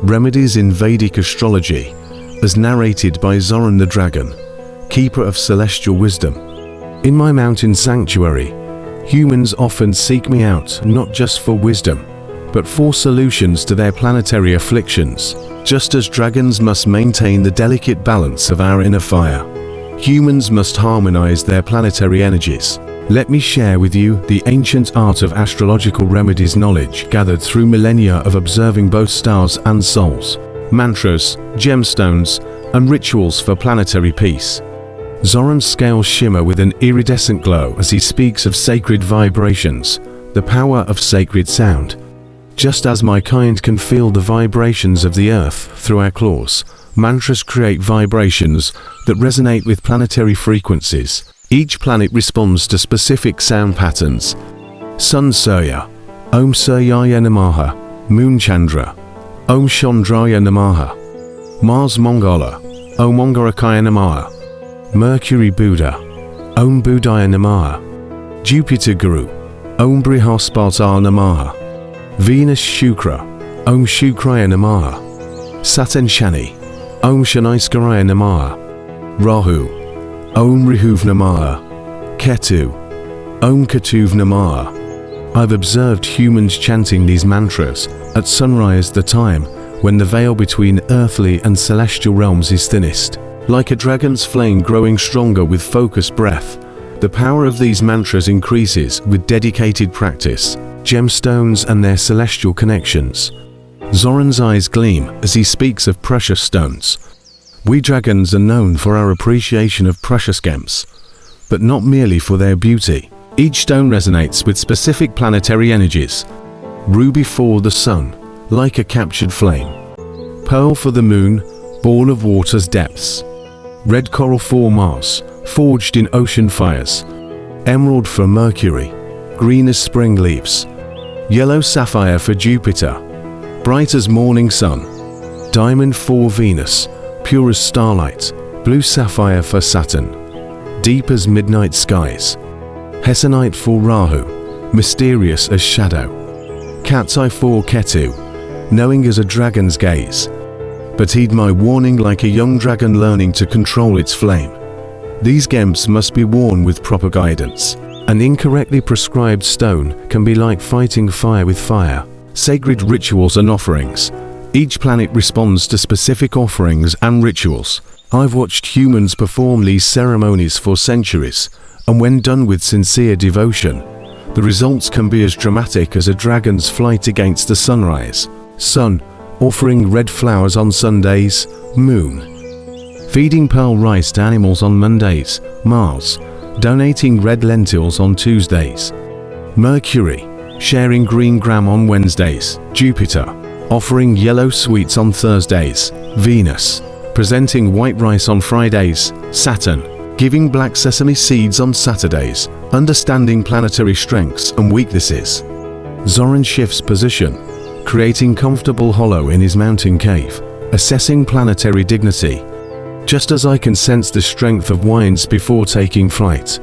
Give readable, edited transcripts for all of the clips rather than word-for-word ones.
Remedies in Vedic Astrology, as narrated by Zoran the Dragon, keeper of celestial wisdom. In my mountain sanctuary, humans often seek me out not just for wisdom, but for solutions to their planetary afflictions. Just as dragons must maintain the delicate balance of our inner fire, humans must harmonize their planetary energies. Let me share with you the ancient art of astrological remedies, knowledge gathered through millennia of observing both stars and souls, mantras, gemstones, and rituals for planetary peace. Zoran's scales shimmer with an iridescent glow as he speaks of sacred vibrations, the power of sacred sound. Just as my kind can feel the vibrations of the earth through our claws, mantras create vibrations that resonate with planetary frequencies. Each planet responds to specific sound patterns. Sun Surya, Om Suryaya Namaha. Moon Chandra, Om Chandraya Namaha. Mars Mongala, Om Mongarakaya Namaha. Mercury Buddha, Om Buddhaya Namaha. Jupiter Guru, Om Brihaspataya Namaha. Venus Shukra, Om Shukraya Namaha. Saturn Shani, Om Shaniskaraya Namaha. Rahu, Om Rihuv Namaha. Ketu, Om Ketuv Namaha. I've observed humans chanting these mantras at sunrise, the time when the veil between earthly and celestial realms is thinnest. Like a dragon's flame growing stronger with focused breath, the power of these mantras increases with dedicated practice. Gemstones and their celestial connections. Zoran's eyes gleam as he speaks of precious stones. We dragons are known for our appreciation of precious gems, but not merely for their beauty. Each stone resonates with specific planetary energies. Ruby for the sun, like a captured flame. Pearl for the moon, born of water's depths. Red coral for Mars, forged in ocean fires. Emerald for Mercury, green as spring leaves. Yellow sapphire for Jupiter, bright as morning sun. Diamond for Venus, pure as starlight. Blue sapphire for Saturn, deep as midnight skies. Hessonite for Rahu, mysterious as shadow. Cat's eye for Ketu, knowing as a dragon's gaze. But heed my warning, like a young dragon learning to control its flame. These gems must be worn with proper guidance. An incorrectly prescribed stone can be like fighting fire with fire. Sacred rituals and offerings. Each planet responds to specific offerings and rituals. I've watched humans perform these ceremonies for centuries, and when done with sincere devotion, the results can be as dramatic as a dragon's flight against the sunrise. Sun, offering red flowers on Sundays. Moon, feeding pearl rice to animals on Mondays. Mars, donating red lentils on Tuesdays. Mercury, sharing green gram on Wednesdays. Jupiter, offering yellow sweets on Thursdays. Venus, presenting white rice on Fridays. Saturn, giving black sesame seeds on Saturdays. Understanding planetary strengths and weaknesses. Zoran shifts position, creating comfortable hollow in his mountain cave, assessing planetary dignity. Just as I can sense the strength of winds before taking flight,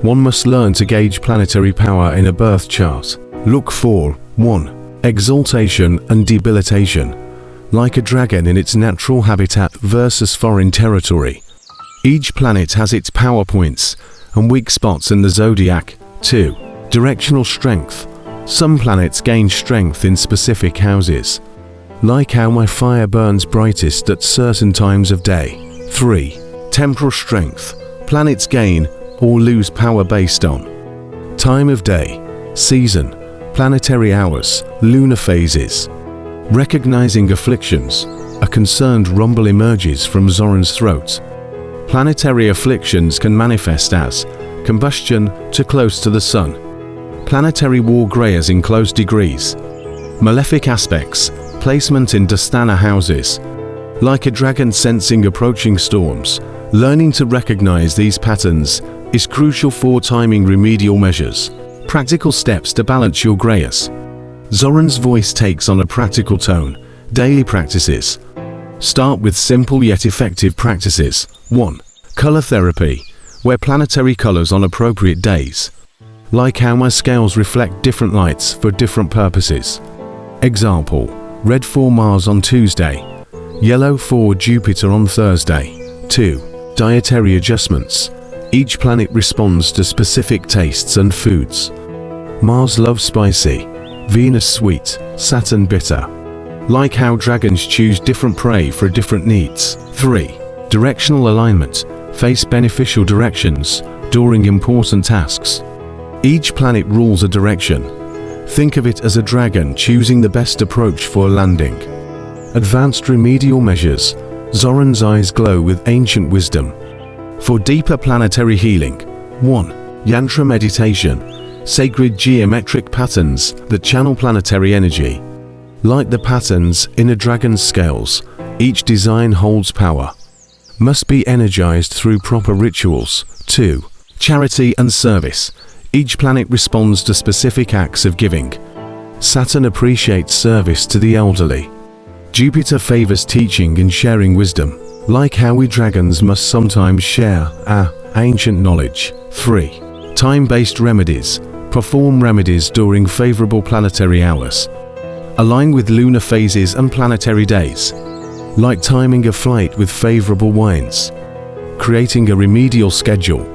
one must learn to gauge planetary power in a birth chart. Look for 1. Exaltation and debilitation, like a dragon in its natural habitat versus foreign territory. Each planet has its power points and weak spots in the zodiac. 2. Directional strength. Some planets gain strength in specific houses, like how my fire burns brightest at certain times of day. 3. Temporal strength. Planets gain or lose power based on time of day, season, planetary hours, lunar phases. Recognizing afflictions. A concerned rumble emerges from Zoran's throat. Planetary afflictions can manifest as combustion too close to the sun, planetary war grayers in close degrees, malefic aspects, placement in Dastana houses. Like a dragon sensing approaching storms, learning to recognize these patterns is crucial for timing remedial measures. Practical steps to balance your grayers. Zoran's voice takes on a practical tone. Daily practices. Start with simple yet effective practices. 1. Color therapy, wear planetary colors on appropriate days. Like how my scales reflect different lights for different purposes. Example, Red for Mars on Tuesday. Yellow for Jupiter on Thursday. 2. Dietary adjustments. Each planet responds to specific tastes and foods. Mars loves spicy, Venus sweet, Saturn bitter. Like how dragons choose different prey for different needs. 3. Directional alignment. Face beneficial directions during important tasks. Each planet rules a direction. Think of it as a dragon choosing the best approach for landing. Advanced remedial measures. Zoran's eyes glow with ancient wisdom. For deeper planetary healing. 1. Yantra meditation. Sacred geometric patterns that channel planetary energy. Like the patterns in a dragon's scales, each design holds power. Must be energized through proper rituals. 2. Charity and service. Each planet responds to specific acts of giving. Saturn appreciates service to the elderly. Jupiter favors teaching and sharing wisdom. Like how we dragons must sometimes share our ancient knowledge. 3. Time-based remedies. Perform remedies during favorable planetary hours. Align with lunar phases and planetary days. Like timing a flight with favorable winds. Creating a remedial schedule.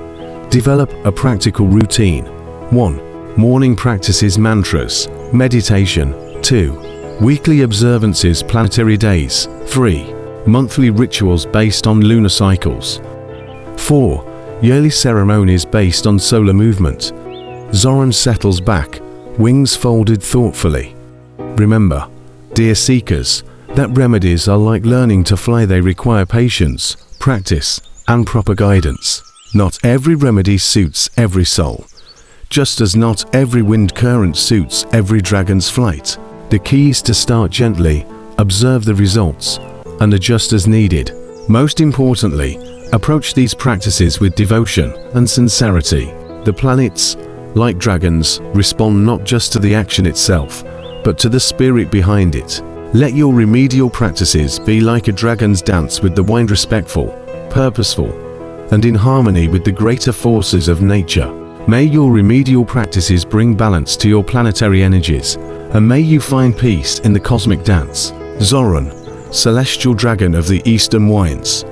Develop a practical routine. 1. Morning practices, mantras, meditation. 2. Weekly observances, planetary days. 3. Monthly rituals based on lunar cycles. 4. Yearly ceremonies based on solar movement. Zoran settles back, wings folded thoughtfully. Remember, dear seekers, that remedies are like learning to fly. They require patience, practice, and proper guidance. Not every remedy suits every soul. Just as not every wind current suits every dragon's flight. The key is to start gently, observe the results, and adjust as needed. Most importantly, approach these practices with devotion and sincerity. The planets, like dragons, respond not just to the action itself, but to the spirit behind it. Let your remedial practices be like a dragon's dance with the wind, respectful, purposeful, and in harmony with the greater forces of nature. May your remedial practices bring balance to your planetary energies, and may you find peace in the cosmic dance. Zoran, celestial dragon of the eastern winds.